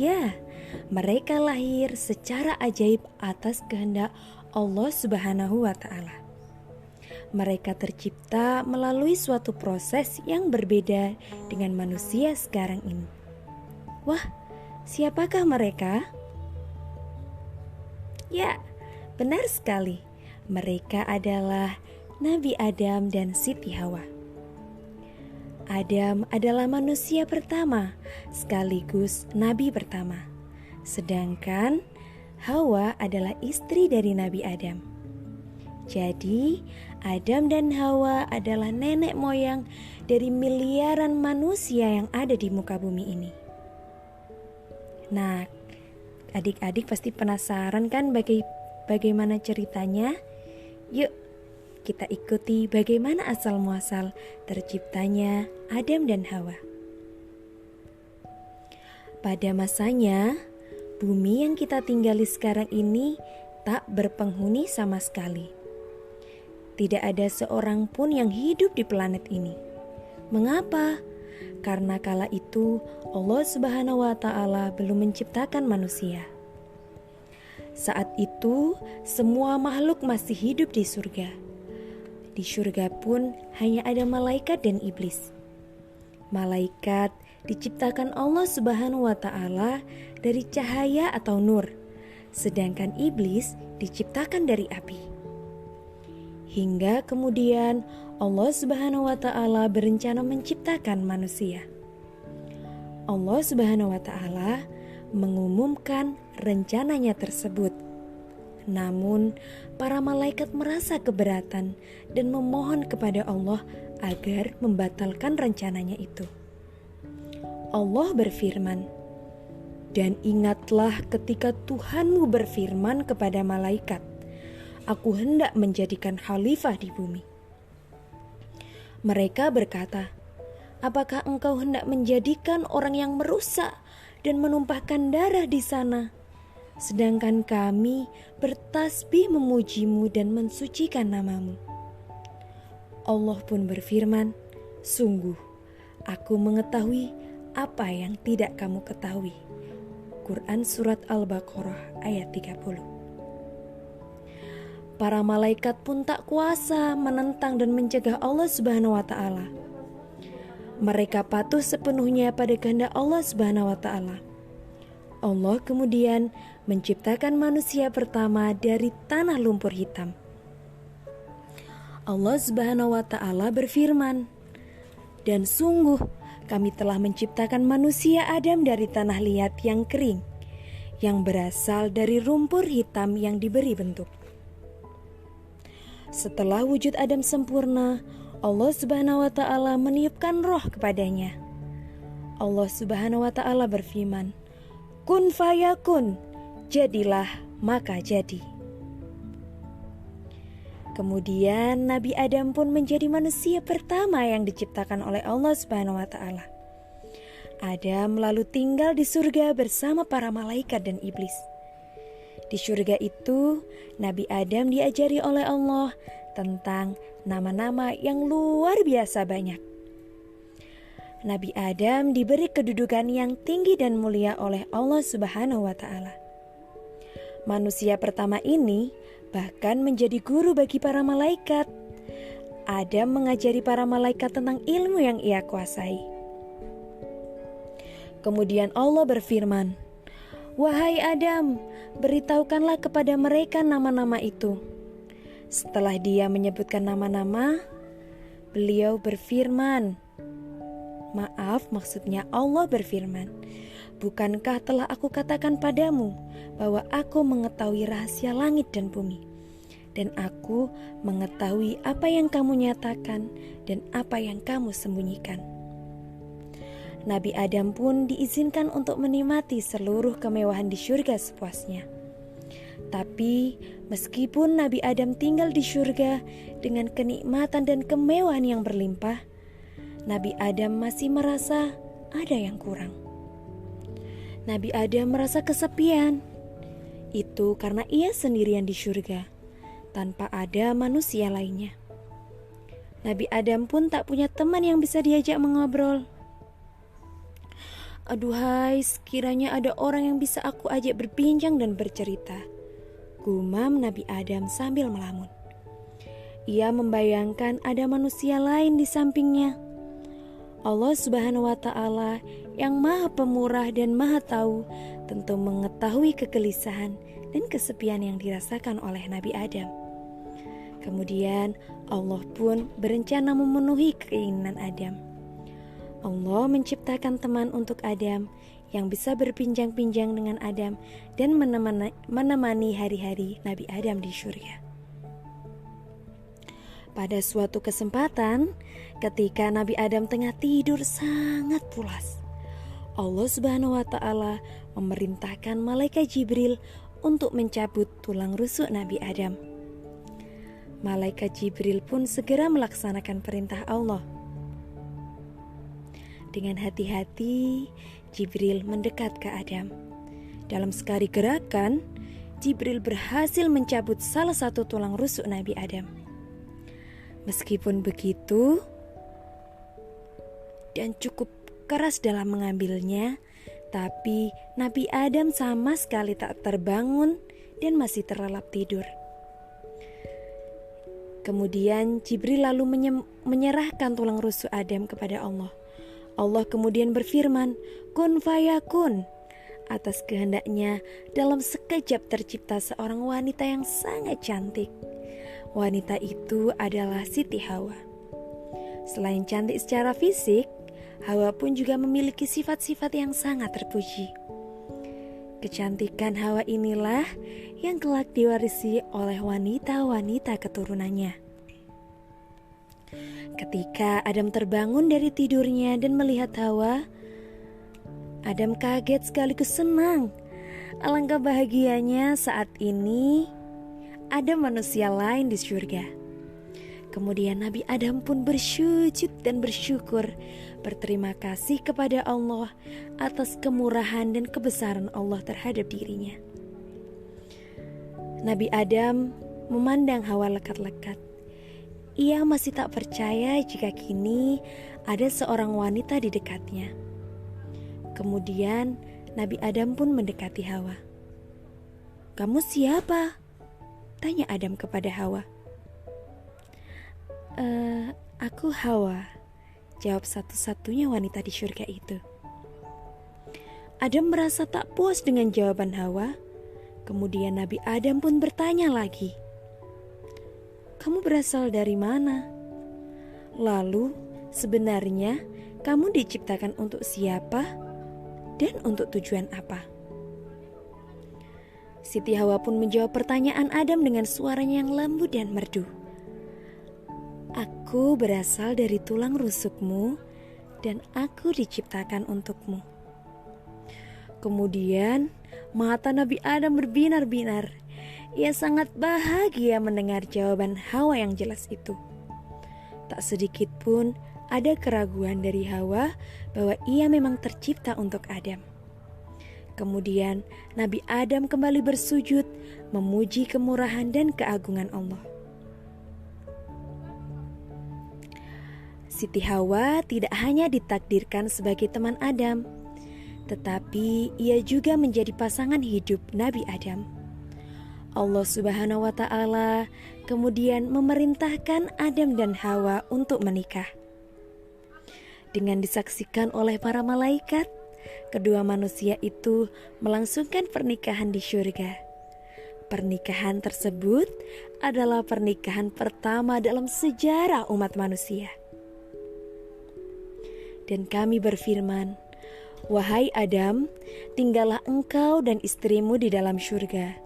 Ya, mereka lahir secara ajaib atas kehendak Allah Subhanahu wa Ta'ala. Mereka tercipta melalui suatu proses yang berbeda dengan manusia sekarang ini. Wah, siapakah mereka? Ya, benar sekali. Mereka adalah Nabi Adam dan Siti Hawa. Adam adalah manusia pertama sekaligus nabi pertama. Sedangkan Hawa adalah istri dari Nabi Adam. Jadi, Adam dan Hawa adalah nenek moyang dari miliaran manusia yang ada di muka bumi ini. Nah, adik-adik pasti penasaran kan bagaimana ceritanya? Yuk, kita ikuti bagaimana asal muasal terciptanya Adam dan Hawa. Pada masanya, bumi yang kita tinggali sekarang ini tak berpenghuni sama sekali. Tidak ada seorang pun yang hidup di planet ini. Mengapa? Karena kala itu Allah Subhanahu wa Ta'ala belum menciptakan manusia. Saat itu semua makhluk masih hidup di surga. Di surga pun hanya ada malaikat dan iblis. Malaikat diciptakan Allah Subhanahu wa Ta'ala dari cahaya atau nur, sedangkan iblis diciptakan dari api. Hingga kemudian Allah Subhanahu wa Ta'ala berencana menciptakan manusia. Allah Subhanahu wa Ta'ala mengumumkan rencananya tersebut. Namun, para malaikat merasa keberatan dan memohon kepada Allah agar membatalkan rencananya itu. Allah berfirman, "Dan ingatlah ketika Tuhanmu berfirman kepada malaikat, Aku hendak menjadikan khalifah di bumi." Mereka berkata, "Apakah engkau hendak menjadikan orang yang merusak dan menumpahkan darah di sana? Sedangkan kami bertasbih memujimu dan mensucikan namamu." Allah pun berfirman, "Sungguh, aku mengetahui apa yang tidak kamu ketahui." Quran Surat Al-Baqarah ayat 30. Para malaikat pun tak kuasa menentang dan mencegah Allah Subhanahu wa Ta'ala. Mereka patuh sepenuhnya pada kehendak Allah Subhanahu wa Ta'ala. Allah kemudian menciptakan manusia pertama dari tanah lumpur hitam. Allah Subhanahu wa Ta'ala berfirman, "Dan sungguh kami telah menciptakan manusia Adam dari tanah liat yang kering, yang berasal dari lumpur hitam yang diberi bentuk." Setelah wujud Adam sempurna, Allah Subhanahu wa Ta'ala meniupkan roh kepadanya. Allah Subhanahu wa Ta'ala berfirman, "Kun fayakun, jadilah maka jadi." Kemudian Nabi Adam pun menjadi manusia pertama yang diciptakan oleh Allah Subhanahu wa taala. Adam lalu tinggal di surga bersama para malaikat dan iblis. Di surga itu, Nabi Adam diajari oleh Allah tentang nama-nama yang luar biasa banyak. Nabi Adam diberi kedudukan yang tinggi dan mulia oleh Allah Subhanahu wa taala. Manusia pertama ini bahkan menjadi guru bagi para malaikat. Adam mengajari para malaikat tentang ilmu yang ia kuasai. Kemudian Allah berfirman, "Wahai Adam, beritahukanlah kepada mereka nama-nama itu." Setelah dia menyebutkan nama-nama, beliau berfirman, maksudnya Allah berfirman, "Bukankah telah aku katakan padamu bahwa aku mengetahui rahasia langit dan bumi, dan aku mengetahui apa yang kamu nyatakan dan apa yang kamu sembunyikan." Nabi Adam pun diizinkan untuk menikmati seluruh kemewahan di surga sepuasnya. Tapi meskipun Nabi Adam tinggal di surga dengan kenikmatan dan kemewahan yang berlimpah, Nabi Adam masih merasa ada yang kurang. Nabi Adam merasa kesepian. Itu karena ia sendirian di surga, tanpa ada manusia lainnya. Nabi Adam pun tak punya teman yang bisa diajak mengobrol. "Aduhai, sekiranya ada orang yang bisa aku ajak berbincang dan bercerita," gumam Nabi Adam sambil melamun. Ia membayangkan ada manusia lain di sampingnya. Allah Subhanahu wa taala yang Maha Pemurah dan Maha Tahu tentu mengetahui kegelisahan dan kesepian yang dirasakan oleh Nabi Adam. Kemudian Allah pun berencana memenuhi keinginan Adam. Allah menciptakan teman untuk Adam yang bisa berbincang-bincang dengan Adam dan menemani hari-hari Nabi Adam di surga. Pada suatu kesempatan, ketika Nabi Adam tengah tidur sangat pulas, Allah Subhanahu wa taala memerintahkan malaikat Jibril untuk mencabut tulang rusuk Nabi Adam. Malaikat Jibril pun segera melaksanakan perintah Allah. Dengan hati-hati, Jibril mendekat ke Adam. Dalam sekali gerakan, Jibril berhasil mencabut salah satu tulang rusuk Nabi Adam. Meskipun begitu, dan cukup keras dalam mengambilnya, tapi Nabi Adam sama sekali tak terbangun dan masih terlelap tidur. Kemudian Jibril lalu menyerahkan tulang rusuk Adam kepada Allah. Allah kemudian berfirman, "Kun fayakun." Atas kehendaknya, dalam sekejap tercipta seorang wanita yang sangat cantik. Wanita itu adalah Siti Hawa. Selain cantik secara fisik, Hawa pun juga memiliki sifat-sifat yang sangat terpuji. Kecantikan Hawa inilah yang kelak diwarisi oleh wanita-wanita keturunannya. Ketika Adam terbangun dari tidurnya dan melihat Hawa, Adam kaget sekaligus senang. Alangkah bahagianya saat ini ada manusia lain di surga. Kemudian Nabi Adam pun bersujud dan bersyukur, berterima kasih kepada Allah atas kemurahan dan kebesaran Allah terhadap dirinya. Nabi Adam memandang Hawa lekat-lekat. Ia masih tak percaya jika kini ada seorang wanita di dekatnya. Kemudian Nabi Adam pun mendekati Hawa. "Kamu siapa?" tanya Adam kepada Hawa. Aku Hawa," jawab satu-satunya wanita di surga itu. Adam merasa tak puas dengan jawaban Hawa. Kemudian Nabi Adam pun bertanya lagi, "Kamu berasal dari mana? Lalu sebenarnya kamu diciptakan untuk siapa dan untuk tujuan apa?" Siti Hawa pun menjawab pertanyaan Adam dengan suaranya yang lembut dan merdu. "Aku berasal dari tulang rusukmu dan aku diciptakan untukmu." Kemudian mata Nabi Adam berbinar-binar. Ia sangat bahagia mendengar jawaban Hawa yang jelas itu. Tak sedikit pun ada keraguan dari Hawa bahwa ia memang tercipta untuk Adam. Kemudian Nabi Adam kembali bersujud memuji kemurahan dan keagungan Allah. Siti Hawa tidak hanya ditakdirkan sebagai teman Adam, tetapi ia juga menjadi pasangan hidup Nabi Adam. Allah Subhanahu wa Ta'ala kemudian memerintahkan Adam dan Hawa untuk menikah. Dengan disaksikan oleh para malaikat, kedua manusia itu melangsungkan pernikahan di syurga. Pernikahan tersebut adalah pernikahan pertama dalam sejarah umat manusia. Dan kami berfirman, "Wahai Adam, tinggallah engkau dan istrimu di dalam syurga,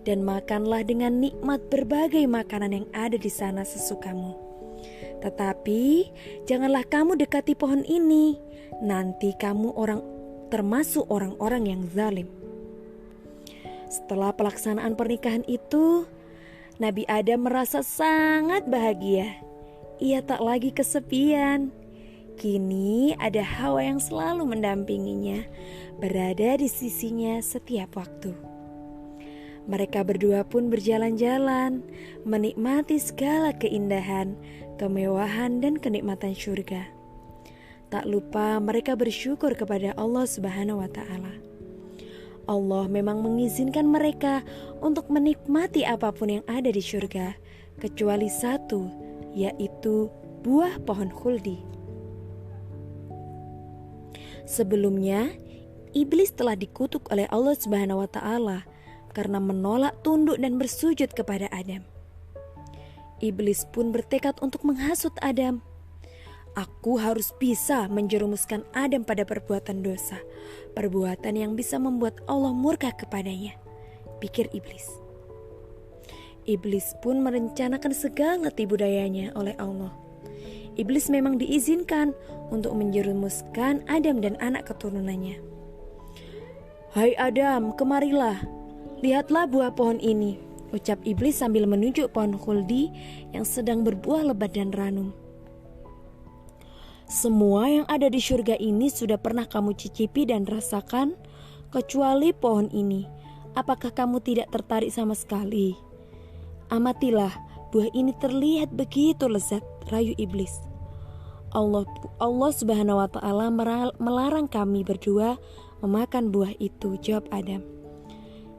dan makanlah dengan nikmat berbagai makanan yang ada di sana sesukamu. Tetapi janganlah kamu dekati pohon ini, nanti kamu termasuk orang-orang yang zalim." Setelah pelaksanaan pernikahan itu, Nabi Adam merasa sangat bahagia. Ia tak lagi kesepian. Kini ada Hawa yang selalu mendampinginya, berada di sisinya setiap waktu. Mereka berdua pun berjalan-jalan, menikmati segala keindahan, kemewahan, dan kenikmatan syurga. Tak lupa mereka bersyukur kepada Allah Subhanahu wa Ta'ala. Allah memang mengizinkan mereka untuk menikmati apapun yang ada di syurga, kecuali satu, yaitu buah pohon khuldi. Sebelumnya, iblis telah dikutuk oleh Allah Subhanahu wa Ta'ala karena menolak tunduk dan bersujud kepada Adam. Iblis pun bertekad untuk menghasut Adam. "Aku harus bisa menjerumuskan Adam pada perbuatan dosa, perbuatan yang bisa membuat Allah murka kepadanya," pikir iblis. Iblis pun merencanakan segala tipu dayanya oleh Allah. Iblis memang diizinkan untuk menjerumuskan Adam dan anak keturunannya. "Hai Adam, kemarilah. Lihatlah buah pohon ini," ucap iblis sambil menunjuk pohon khuldi yang sedang berbuah lebat dan ranum. "Semua yang ada di surga ini sudah pernah kamu cicipi dan rasakan, kecuali pohon ini. Apakah kamu tidak tertarik sama sekali? Amatilah, buah ini terlihat begitu lezat," rayu iblis. Allah Subhanahu wa Ta'ala melarang kami berdua memakan buah itu, jawab Adam.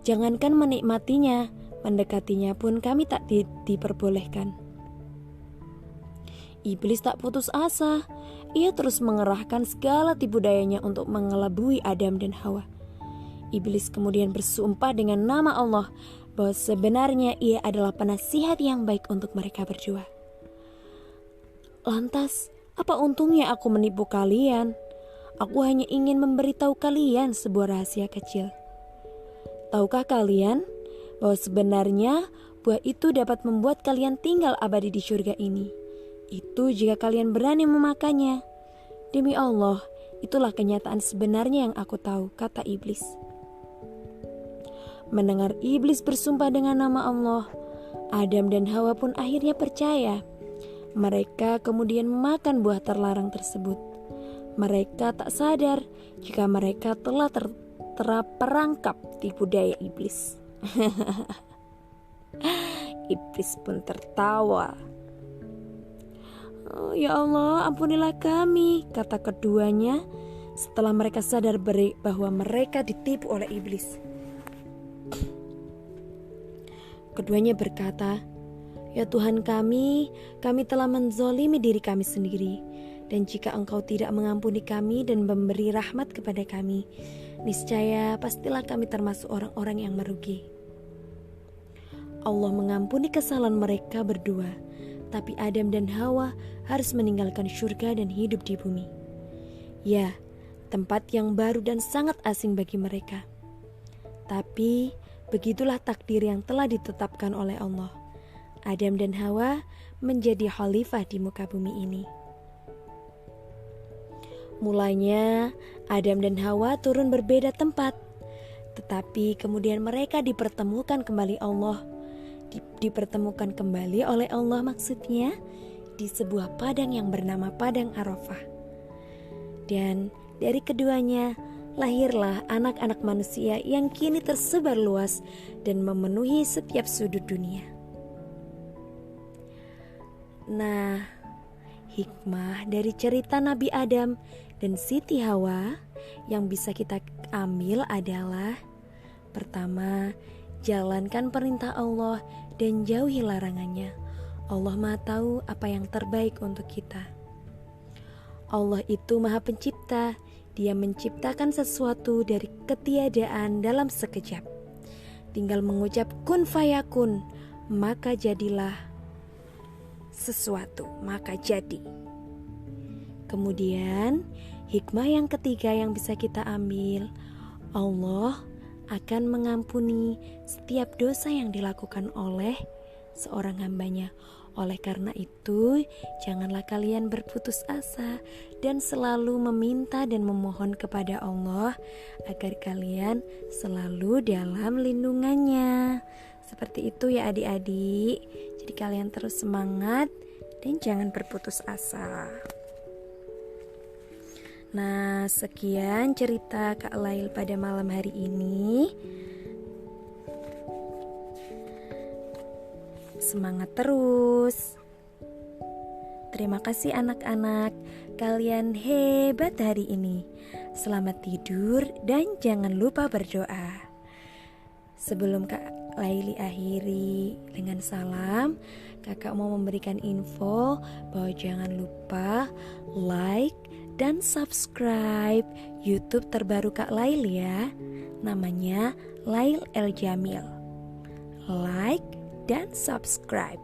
"Jangankan menikmatinya, mendekatinya pun kami tak diperbolehkan." Iblis tak putus asa. Ia terus mengerahkan segala tipu dayanya untuk mengelabui Adam dan Hawa. Iblis kemudian bersumpah dengan nama Allah bahwa sebenarnya ia adalah penasihat yang baik untuk mereka berdua. "Lantas, apa untungnya aku menipu kalian? Aku hanya ingin memberitahu kalian sebuah rahasia kecil. Tahukah kalian bahwa sebenarnya buah itu dapat membuat kalian tinggal abadi di surga ini? Itu jika kalian berani memakannya. Demi Allah, itulah kenyataan sebenarnya yang aku tahu," kata iblis. Mendengar iblis bersumpah dengan nama Allah, Adam dan Hawa pun akhirnya percaya. Mereka kemudian memakan buah terlarang tersebut. Mereka tak sadar jika mereka telah terperangkap tipu daya iblis. Iblis pun tertawa. "Oh ya Allah, ampunilah kami," kata keduanya setelah mereka sadar bahwa mereka ditipu oleh iblis. Keduanya berkata, "Ya Tuhan kami telah menzolimi diri kami sendiri. Dan jika Engkau tidak mengampuni kami dan memberi rahmat kepada kami, niscaya pastilah kami termasuk orang-orang yang merugi." Allah mengampuni kesalahan mereka berdua, tapi Adam dan Hawa harus meninggalkan surga dan hidup di bumi. Ya, tempat yang baru dan sangat asing bagi mereka. Tapi begitulah takdir yang telah ditetapkan oleh Allah. Adam dan Hawa menjadi khalifah di muka bumi ini. Mulanya Adam dan Hawa turun berbeda tempat, tetapi kemudian mereka dipertemukan kembali Allah dipertemukan kembali oleh Allah, maksudnya di sebuah padang yang bernama Padang Arafah. Dan dari keduanya lahirlah anak-anak manusia yang kini tersebar luas dan memenuhi setiap sudut dunia. Nah, hikmah dari cerita Nabi Adam dan Siti Hawa yang bisa kita ambil adalah: pertama, jalankan perintah Allah dan jauhi larangannya. Allah Maha tahu apa yang terbaik untuk kita. Allah itu Maha Pencipta. Dia menciptakan sesuatu dari ketiadaan dalam sekejap. Tinggal mengucap kun fayakun, maka jadilah sesuatu, maka jadi. Kemudian hikmah yang ketiga yang bisa kita ambil, Allah akan mengampuni setiap dosa yang dilakukan oleh seorang hambanya. Oleh karena itu, janganlah kalian berputus asa dan selalu meminta dan memohon kepada Allah agar kalian selalu dalam lindungannya. Seperti itu ya adik-adik. Jadi kalian terus semangat dan jangan berputus asa. Nah, sekian cerita Kak Lail pada malam hari ini. Semangat terus. Terima kasih anak-anak, kalian hebat hari ini. Selamat tidur dan jangan lupa berdoa. Sebelum Kak Laili akhiri dengan salam, kakak mau memberikan info bahwa jangan lupa like dan subscribe YouTube terbaru Kak Lail ya. Namanya Lail El Jamil. Like dan subscribe.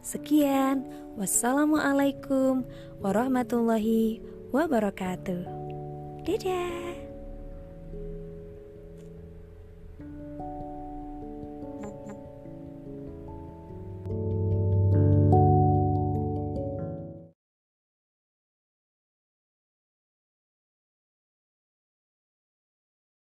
Sekian, wassalamualaikum warahmatullahi wabarakatuh. Dadah.